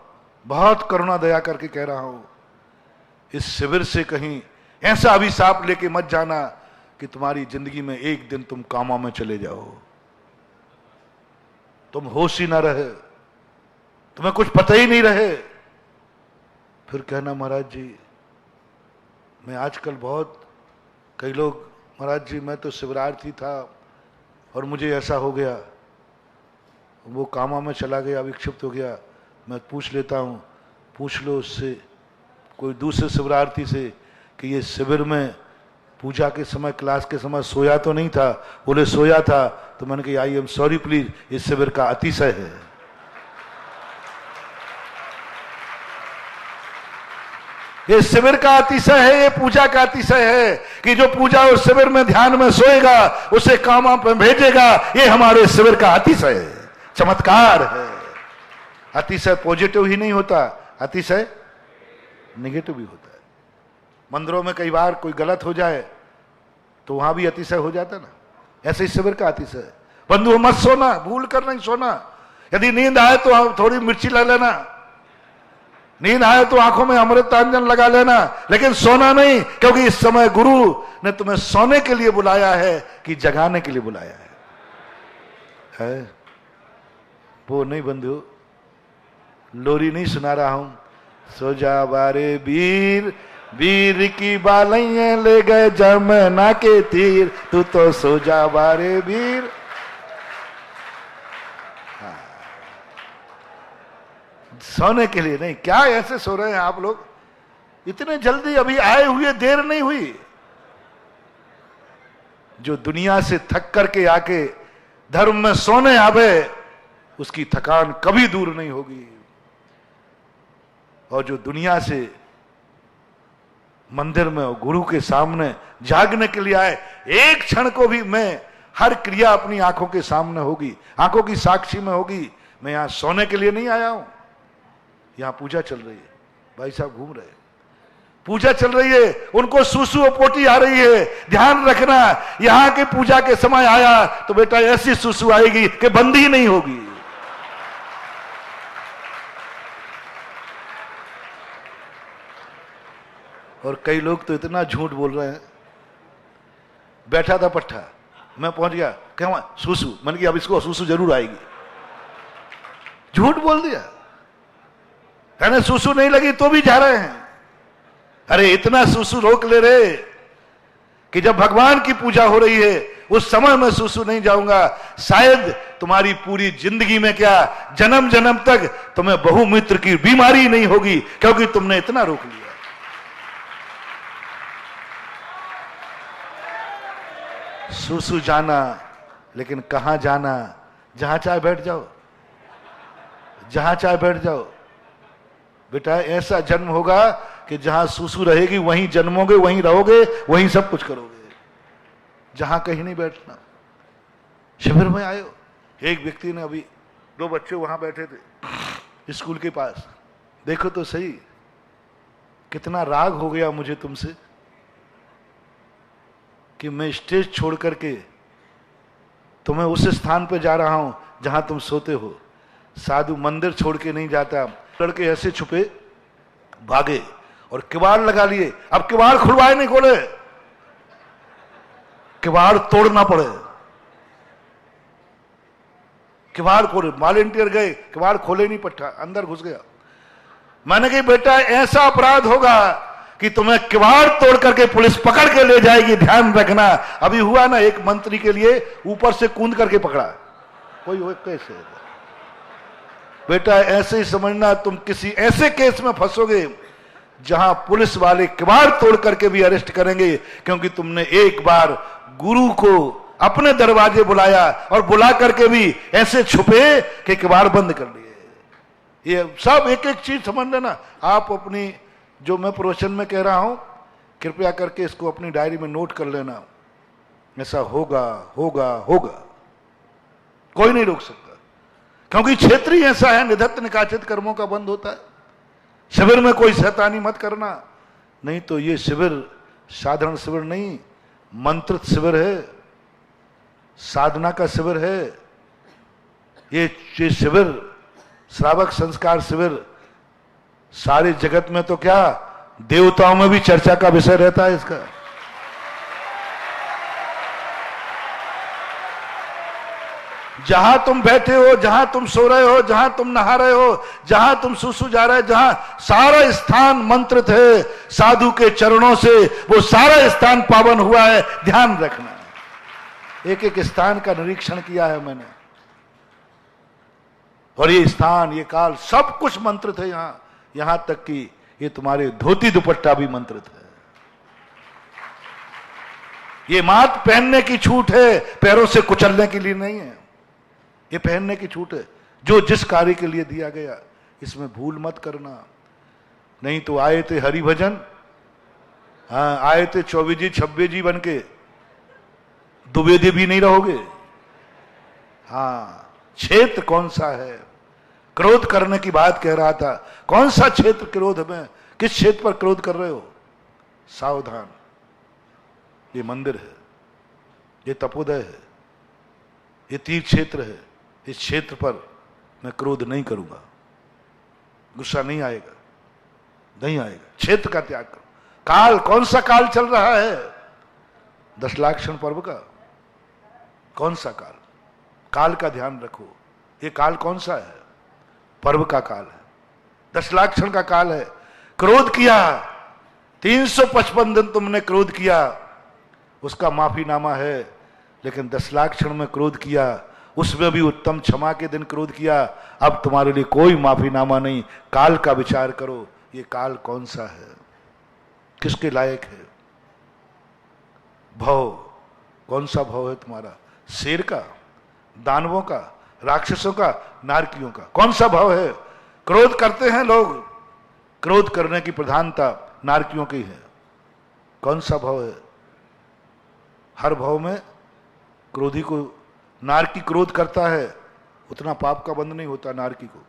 A: बहुत करुणा दया करके कह रहा हूं, इस शिविर से कहीं ऐसा अभिशाप लेके मत जाना कि तुम्हारी जिंदगी में एक दिन तुम कामा में चले जाओ, तुम होश ही ना रहे, तुम्हें कुछ पता ही नहीं रहे। फिर कहना महाराज जी मैं आजकल बहुत, कई लोग महाराज जी मैं तो शिवरार्थी था और मुझे ऐसा हो गया, वो कामा में चला गया, विक्षिप्त हो गया। मैं पूछ लेता हूँ, पूछ लो उससे, कोई दूसरे शिवरार्थी से कि ये शिविर में पूजा के समय, क्लास के समय सोया तो नहीं था? बोले सोया था। तो मैंने कहा आई एम सॉरी प्लीज, इस शिविर का अतिशय है। ये शिविर का अतिशय है, ये पूजा का अतिशय है कि जो पूजा और शिविर में ध्यान में सोएगा उसे कामा पे भेजेगा। ये हमारे शिविर का अतिशय है, चमत्कार है। अतिशय पॉजिटिव ही नहीं होता, अतिशय नेगेटिव भी होता है। मंदिरों में कई बार कोई गलत हो जाए तो वहां भी अतिशय हो जाता ना, ऐसे ही शिविर का अतिशय है। बंधु मत सोना, भूल कर नहीं सोना। यदि नींद आए तो थोड़ी मिर्ची ला लेना, नींद आए तो आंखों में अमृतांजन लगा लेना, लेकिन सोना नहीं, क्योंकि इस समय गुरु ने तुम्हें सोने के लिए बुलाया है कि जगाने के लिए बुलाया है? वो नहीं बंधु, लोरी नहीं सुना रहा हूं। सो जा बारे वीर, वीर की बालैया ले गए जमुना के तीर, तू तो सो जा बारे वीर। सोने के लिए नहीं। क्या ऐसे सो रहे हैं आप लोग इतने जल्दी? अभी आए हुए देर नहीं हुई। जो दुनिया से थक करके आके धर्म में सोने आवे, उसकी थकान कभी दूर नहीं होगी। और जो दुनिया से मंदिर में और गुरु के सामने जागने के लिए आए, एक क्षण को भी मैं, हर क्रिया अपनी आंखों के सामने होगी, आंखों की साक्षी में होगी। मैं यहां सोने के लिए नहीं आया हूं, यहां पूजा चल रही है। भाई साहब घूम रहे हैं, पूजा चल रही है, उनको सुसु और पोटी आ रही है। ध्यान रखना, यहां के पूजा के समय आया तो बेटा ऐसी सुसु आएगी कि बंद ही नहीं होगी। और कई लोग तो इतना झूठ बोल रहे हैं। बैठा था पट्टा, मैं पहुंच गया, क्या सुसु, मैंने कहा अब इसको सुसु जरूर आएगी। झूठ बोल दिया, कहने सुसु नहीं लगी तो भी जा रहे हैं। अरे इतना सुसु रोक ले रे कि जब भगवान की पूजा हो रही है उस समय मैं सुसु नहीं जाऊंगा। शायद तुम्हारी पूरी जिंदगी में क्या, जन्म जन्म तक तुम्हें बहुमूत्र की बीमारी नहीं होगी, क्योंकि तुमने इतना रोक लिया। सुसु जाना, लेकिन कहां जाना? जहां चाहे बैठ जाओ, जहां चाहे बैठ जाओ। बेटा ऐसा जन्म होगा कि जहां सुसु रहेगी वहीं जन्मोगे, वहीं रहोगे, वहीं सब कुछ करोगे, जहां कहीं नहीं बैठना। शिविर में आए हो, एक व्यक्ति ने, अभी 2 बच्चे वहां बैठे थे स्कूल के पास, देखो तो सही कितना राग हो गया मुझे तुमसे कि मैं स्टेज छोड़ करके तुम्हें उस स्थान पर जा रहा हूं जहां तुम सोते हो। साधु मंदिर छोड़ के नहीं जाता। लड़के ऐसे छुपे भागे और किवाड़ लगा लिए। अब किवाड़ खुलवाए नहीं, खोले, किवाड़ तोड़ना पड़े। किवाड़ खोले, वॉलेंटियर गए, किवाड़ खोले नहीं, पट्टा अंदर घुस गया। मैंने कहा बेटा ऐसा अपराध होगा कि तुम्हें किवाड़ तोड़ करके पुलिस पकड़ के ले जाएगी, ध्यान रखना। अभी हुआ ना, एक मंत्री के लिए ऊपर से कूद करके पकड़ा, कोई हो कैसे? बेटा ऐसे ही समझना, तुम किसी ऐसे केस में फंसोगे जहां पुलिस वाले किवाड़ तोड़ करके भी अरेस्ट करेंगे, क्योंकि तुमने एक बार गुरु को अपने दरवाजे बुलाया और बुला करके भी ऐसे छुपे कि किवाड़ बंद कर लिए। ये सब एक एक चीज समझ लेना। आप अपनी, जो मैं प्रवचन में कह रहा हूं, कृपया करके इसको अपनी डायरी में नोट कर लेना। ऐसा होगा होगा होगा, कोई नहीं रोक सकता, क्योंकि क्षेत्र ही ऐसा है, निधत्त निकाचित कर्मों का बंद होता है। शिविर में कोई शैतानी मत करना, नहीं तो ये शिविर साधारण शिविर नहीं, मंत्रित शिविर है, साधना का शिविर है। ये शिविर, श्रावक संस्कार शिविर, सारे जगत में तो क्या, देवताओं में भी चर्चा का विषय रहता है इसका। जहां तुम बैठे हो, जहां तुम सो रहे हो, जहां तुम नहा रहे हो, जहां तुम सुसु जा रहे हो, जहां सारा स्थान मंत्रित है साधु के चरणों से, वो सारा स्थान पावन हुआ है। ध्यान रखना, एक एक स्थान का निरीक्षण किया है मैंने, और ये स्थान, ये काल, सब कुछ मंत्रित है यहां, यहां तक कि ये तुम्हारे धोती दुपट्टा भी मंत्रित है। ये मात्र पहनने की छूट है, पैरों से कुचलने के लिए नहीं है। ये पहनने की छूट है, जो जिस कार्य के लिए दिया गया, इसमें भूल मत करना। नहीं तो आए थे हरि भजन, हाँ आए थे 24 जी 26 जी बन के, द्विवेदी भी नहीं रहोगे। हाँ, क्षेत्र कौन सा है? क्रोध करने की बात कह रहा था, कौन सा क्षेत्र क्रोध में, किस क्षेत्र पर क्रोध कर रहे हो? सावधान, ये मंदिर है, ये तपोदय है, ये तीर्थ क्षेत्र है। इस क्षेत्र पर मैं क्रोध नहीं करूंगा, गुस्सा नहीं आएगा, नहीं आएगा। क्षेत्र का त्याग करो। काल, कौन सा काल चल रहा है? दशलाक्षण पर्व का। कौन सा काल? काल का ध्यान रखो। ये काल कौन सा है? पर्व का काल है, दशलाक्षण का काल है। क्रोध किया, 355 दिन तुमने क्रोध किया, उसका माफीनामा है। लेकिन दशलाक्षण में क्रोध किया, उसमें भी उत्तम क्षमा के दिन क्रोध किया, अब तुम्हारे लिए कोई माफीनामा नहीं। काल का विचार करो, ये काल कौन सा है, किसके लायक है? भव, कौन सा भव है तुम्हारा? शेर का, दानवों का, राक्षसों का, नारकियों का? कौन सा भाव है? क्रोध करते हैं लोग, क्रोध करने की प्रधानता नारकियों की है। कौन सा भाव है? हर भाव में क्रोधी को, नारकी क्रोध करता है, उतना पाप का बंध नहीं होता नारकी को।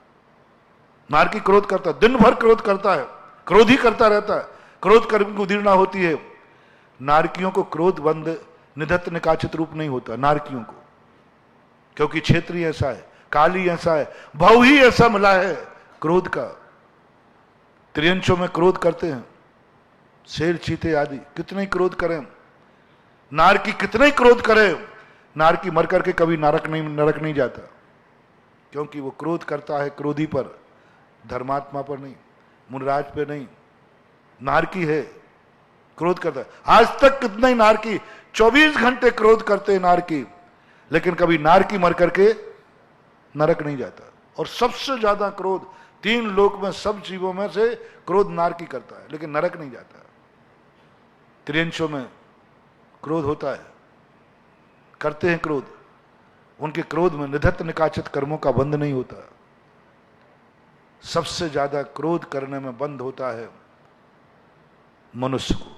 A: नारकी क्रोध करता है, दिन भर क्रोध करता है, क्रोध ही करता रहता है, क्रोध कर्म की उदीर्णा होती है। नारकियों को क्रोध बंध निधत्त निकाचित रूप नहीं होता नारकियों को, क्योंकि क्षेत्र ही ऐसा है, काल ही ऐसा है, भाव ही ऐसा मिला है क्रोध का। त्रियंशों में क्रोध करते हैं, शेर चीते आदि कितने क्रोध करें, नारकी कितने क्रोध करे, नारकी मर करके कभी नरक नहीं जाता, क्योंकि वो क्रोध करता है क्रोधी पर, धर्मात्मा पर नहीं, मुनराज पे नहीं। नारकी है, क्रोध करता है। आज तक कितने नारकी 24 घंटे क्रोध करते हैं नारकी, लेकिन कभी नारकी मर करके नरक नहीं जाता। और सबसे ज्यादा क्रोध 3 लोक में, सब जीवों में से क्रोध नारकी करता है, लेकिन नरक नहीं जाता। त्रियंशों में क्रोध होता है, करते हैं क्रोध, उनके क्रोध में निधत्त निकाचित कर्मों का बंध नहीं होता। सबसे ज्यादा क्रोध करने में बंध होता है मनुष्य को,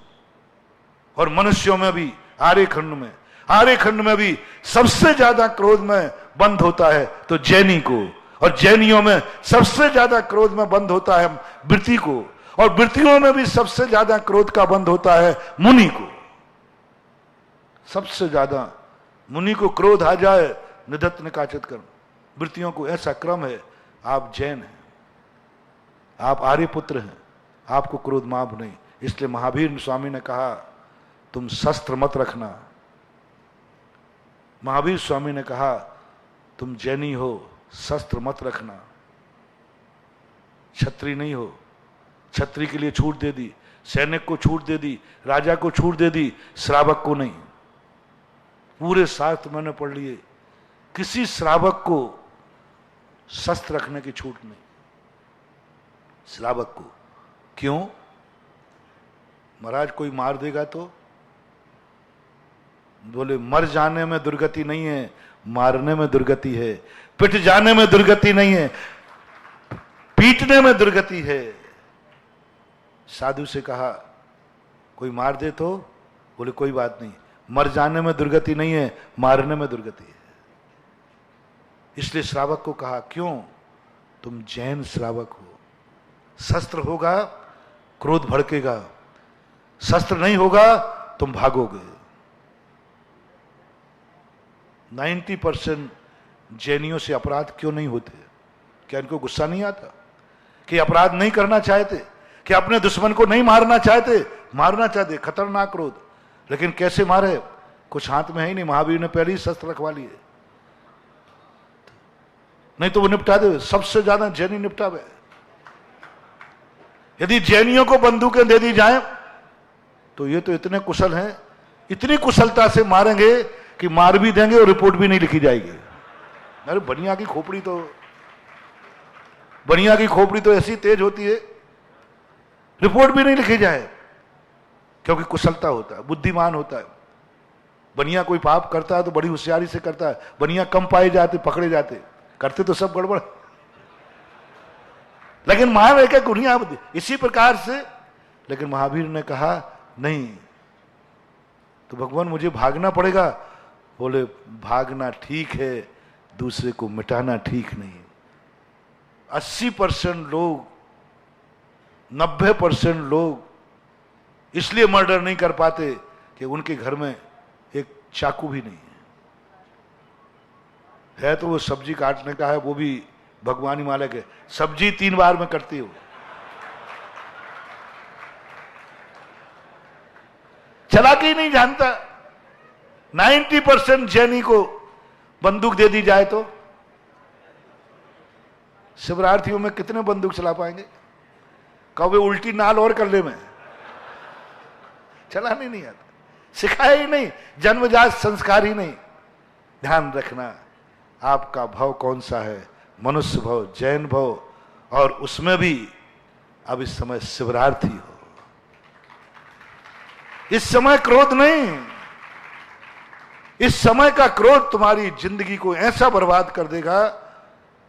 A: और मनुष्यों में भी आर्यखंड में भी सबसे ज्यादा क्रोध में बंद होता है तो जैनी को, और जैनियों में सबसे ज्यादा क्रोध में बंद होता है वृत्ति को, और वृत्तियों में भी सबसे ज्यादा क्रोध का बंद होता है मुनि को। सबसे ज्यादा मुनि को क्रोध आ जाए, निधत्त निकाचित कर्म, वृत्तियों को, ऐसा क्रम है। आप जैन हैं, आप आर्यपुत्र हैं, आपको क्रोध माफ नहीं। इसलिए महावीर स्वामी ने कहा तुम शस्त्र मत रखना। महावीर स्वामी ने कहा तुम जैनी हो, शस्त्र मत रखना। क्षत्रिय नहीं हो, क्षत्रिय के लिए छूट दे दी, सैनिक को छूट दे दी, राजा को छूट दे दी, श्रावक को नहीं। पूरे शास्त्र मैंने पढ़ लिए, किसी श्रावक को शस्त्र रखने की छूट नहीं। श्रावक को क्यों? महाराज कोई मार देगा तो? बोले मर जाने में दुर्गति नहीं है, मारने में दुर्गति है। पिट जाने में दुर्गति नहीं है, पीटने में दुर्गति है। साधु से कहा कोई मार दे तो? बोले कोई बात नहीं, मर जाने में दुर्गति नहीं है, मारने में दुर्गति है। इसलिए श्रावक को कहा क्यों? तुम जैन श्रावक हो। शस्त्र होगा क्रोध भड़केगा, शस्त्र नहीं होगा तुम भागोगे। 90% जैनियों से अपराध क्यों नहीं होते? क्या इनको गुस्सा नहीं आता कि अपराध नहीं करना चाहते, कि अपने दुश्मन को नहीं मारना चाहते? मारना चाहते, खतरनाक क्रोध, लेकिन कैसे मारे? कुछ हाथ में है ही नहीं। महावीर ने पहले ही शस्त्र रखवा लिए। नहीं तो वो निपटा दे। सबसे ज्यादा जैनी निपटावे। यदि जैनियों को बंदूकें दे दी जाए तो ये तो इतने कुशल हैं, इतनी कुशलता से मारेंगे कि मार भी देंगे और रिपोर्ट भी नहीं लिखी जाएगी। अरे बनिया की खोपड़ी तो ऐसी तेज होती है, रिपोर्ट भी नहीं लिखी जाए, क्योंकि कुशलता होता है, बुद्धिमान होता है। बनिया कोई पाप करता है तो बड़ी होशियारी से करता है। बनिया कम पाए जाते, पकड़े जाते, करते तो सब गड़बड़, लेकिन महावीर का गुनिया इसी प्रकार से। लेकिन महावीर ने कहा नहीं, तो भगवान मुझे भागना पड़ेगा। बोले भागना ठीक है, दूसरे को मिटाना ठीक नहीं। 80% लोग, 90% लोग इसलिए मर्डर नहीं कर पाते कि उनके घर में एक चाकू भी नहीं है तो वो सब्जी काटने का है, वो भी भगवान ही मालिक है। सब्जी 3 बार में करती हो, चालाकी नहीं जानता। 90% जैनी को बंदूक दे दी जाए तो शिवरार्थियों में कितने बंदूक चला पाएंगे? कभी उल्टी नाल और कर ले, में चलाने नहीं आता, सिखाया ही नहीं, जन्मजात संस्कार ही नहीं। ध्यान रखना आपका भाव कौन सा है, मनुष्य भाव, जैन भाव, और उसमें भी अब इस समय शिवरार्थी हो। इस समय क्रोध नहीं, इस समय का क्रोध तुम्हारी जिंदगी को ऐसा बर्बाद कर देगा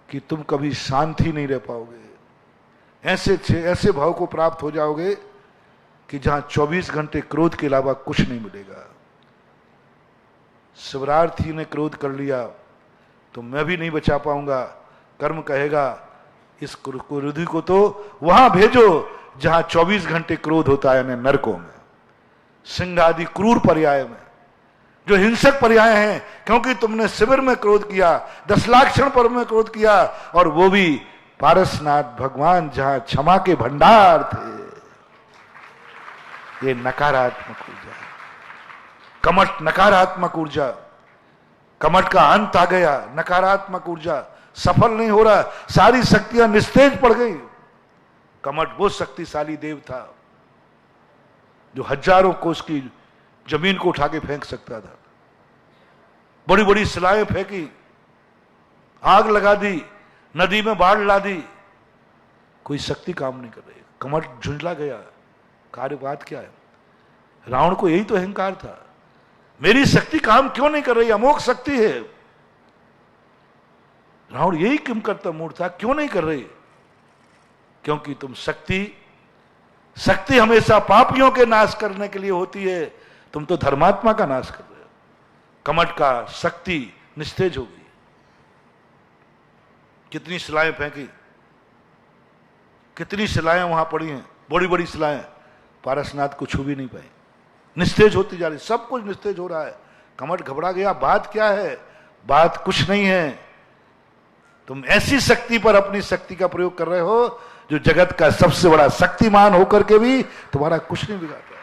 A: कि तुम कभी शांति नहीं रह पाओगे। ऐसे भाव को प्राप्त हो जाओगे कि जहां 24 घंटे क्रोध के अलावा कुछ नहीं मिलेगा। शिवरार्थी ने क्रोध कर लिया तो मैं भी नहीं बचा पाऊंगा। कर्म कहेगा इस क्रोधी को तो वहां भेजो जहां 24 घंटे क्रोध होता है, नरकों में, सिंह आदि क्रूर पर्याय में, जो हिंसक पर्याय हैं। क्योंकि तुमने शिविर में क्रोध किया, 10 लाक्षण पर्व में क्रोध किया, और वो भी पारसनाथ भगवान जहां क्षमा के भंडार थे। ये नकारात्मक ऊर्जा, कमठ नकारात्मक ऊर्जा, कमठ का अंत आ गया। नकारात्मक ऊर्जा सफल नहीं हो रहा, सारी शक्तियां निस्तेज पड़ गई। कमठ वो शक्तिशाली देव था जो हजारों कोस की जमीन को उठा के फेंक सकता था। बड़ी बड़ी शिलाएं फेंकी, आग लगा दी, नदी में बाढ़ ला दी, कोई शक्ति काम नहीं कर रही। कमठ झुंझला गया। कार्य बात क्या है? रावण को यही तो अहंकार था, मेरी शक्ति काम क्यों नहीं कर रही, अमोघ शक्ति है। रावण यही किम करता मूर्ख था, क्यों नहीं कर रही? क्योंकि तुम शक्ति हमेशा पापियों के नाश करने के लिए होती है, तुम तो धर्मात्मा का नाश कर रहे हो। कमठ का शक्ति निस्तेज हो गई। कितनी शिलाएं फेंकी, कितनी शिलाएं वहां पड़ी हैं, बड़ी बड़ी शिलाएं, पारसनाथ को छू भी नहीं पाई, निस्तेज होती जा रही, सब कुछ निस्तेज हो रहा है। कमठ घबरा गया। बात क्या है? बात कुछ नहीं है, तुम ऐसी शक्ति पर अपनी शक्ति का प्रयोग कर रहे हो जो जगत का सबसे बड़ा शक्तिमान होकर के भी तुम्हारा कुछ नहीं बिगाड़ता।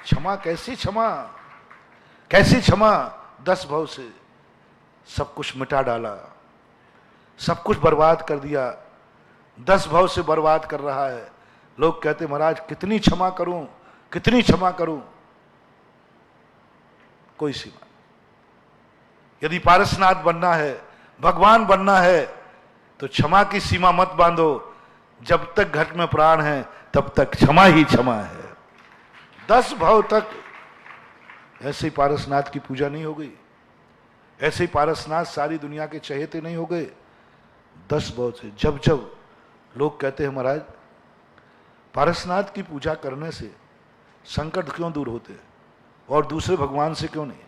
A: क्षमा कैसी क्षमा, कैसी क्षमा? 10 भाव से सब कुछ मिटा डाला, सब कुछ बर्बाद कर दिया। 10 भाव से बर्बाद कर रहा है। लोग कहते महाराज कितनी क्षमा करूं, कितनी क्षमा करूं? कोई सीमा। यदि पारसनाथ बनना है, भगवान बनना है, तो क्षमा की सीमा मत बांधो। जब तक घट में प्राण है तब तक क्षमा ही क्षमा है। 10 भाव तक ऐसे ही पारसनाथ की पूजा नहीं हो गई, ऐसे ही पारसनाथ सारी दुनिया के चहेते नहीं हो गए। 10 भाव से जब जब लोग कहते हैं महाराज पारसनाथ की पूजा करने से संकट क्यों दूर होते हैं और दूसरे भगवान से क्यों नहीं?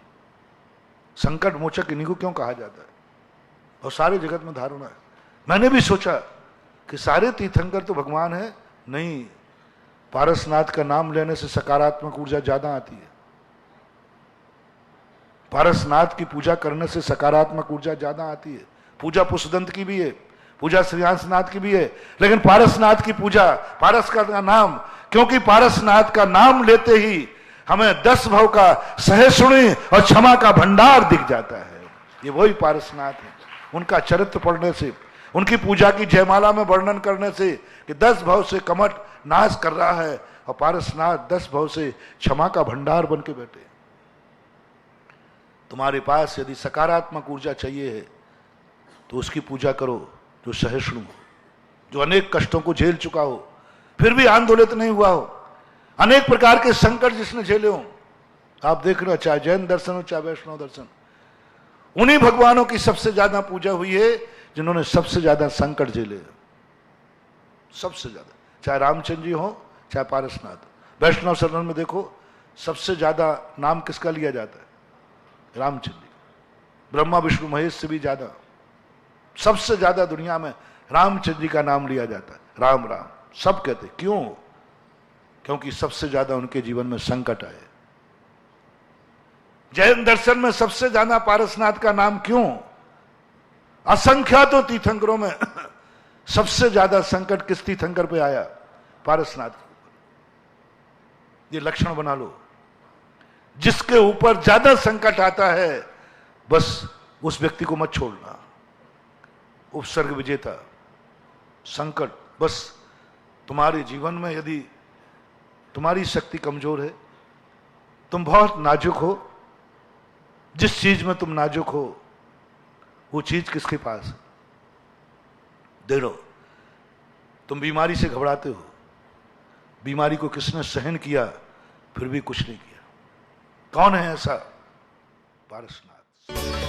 A: संकट मोचक इन्हीं को क्यों कहा जाता है? और सारे जगत में धारणा है। मैंने भी सोचा कि सारे तीर्थंकर तो भगवान है, नहीं, पारसनाथ का नाम लेने से सकारात्मक ऊर्जा ज्यादा आती है। पारसनाथ की पूजा करने से सकारात्मक ऊर्जा ज्यादा आती है। पूजा पुष्पदंत की भी है, पूजा श्रीयांशनाथ की भी है, लेकिन पारसनाथ की पूजा, पारस का नाम, क्योंकि पारसनाथ का नाम लेते ही हमें 10 भाव का सहिष्णुता और क्षमा का भंडार दिख जाता है। ये वही पारसनाथ है। उनका चरित्र पढ़ने से उनकी पूजा की जयमाला में वर्णन करने से कि 10 भव से कमठ नाश कर रहा है, और पारसनाथ 10 भव से क्षमा का भंडार बन के बैठे। तुम्हारे पास यदि सकारात्मक ऊर्जा चाहिए है तो उसकी पूजा करो जो सहिष्णु हो, जो अनेक कष्टों को झेल चुका हो फिर भी आंदोलित नहीं हुआ हो, अनेक प्रकार के संकट जिसने झेले हो। आप देख रहे हो, चाहे जैन दर्शन हो चाहे वैष्णव दर्शन, उन्हीं भगवानों की सबसे ज्यादा पूजा हुई है जिन्होंने सबसे ज्यादा संकट झेले, सबसे ज्यादा, चाहे रामचंद्र जी हो चाहे पारसनाथ। वैष्णव शरण में देखो सबसे ज्यादा नाम किसका लिया जाता है? रामचंद्र जी। ब्रह्मा विष्णु महेश से भी ज्यादा, सबसे ज्यादा दुनिया में रामचंद्र जी का नाम लिया जाता है। राम राम सब कहते, क्यों? क्योंकि सबसे ज्यादा उनके जीवन में संकट आए। जैन दर्शन में सबसे ज्यादा पारसनाथ का नाम क्यों? असंख्यातों तीर्थंकरों में सबसे ज्यादा संकट किस तीर्थंकर पे आया? पारसनाथ के ऊपर। ये लक्षण बना लो, जिसके ऊपर ज्यादा संकट आता है बस उस व्यक्ति को मत छोड़ना। उपसर्ग विजेता संकट, बस तुम्हारे जीवन में यदि तुम्हारी शक्ति कमजोर है, तुम बहुत नाजुक हो, जिस चीज में तुम नाजुक हो वो चीज किसके पास है? दे लो। तुम बीमारी से घबराते हो, बीमारी को किसने सहन किया फिर भी कुछ नहीं किया? कौन है ऐसा? पारसनाथ।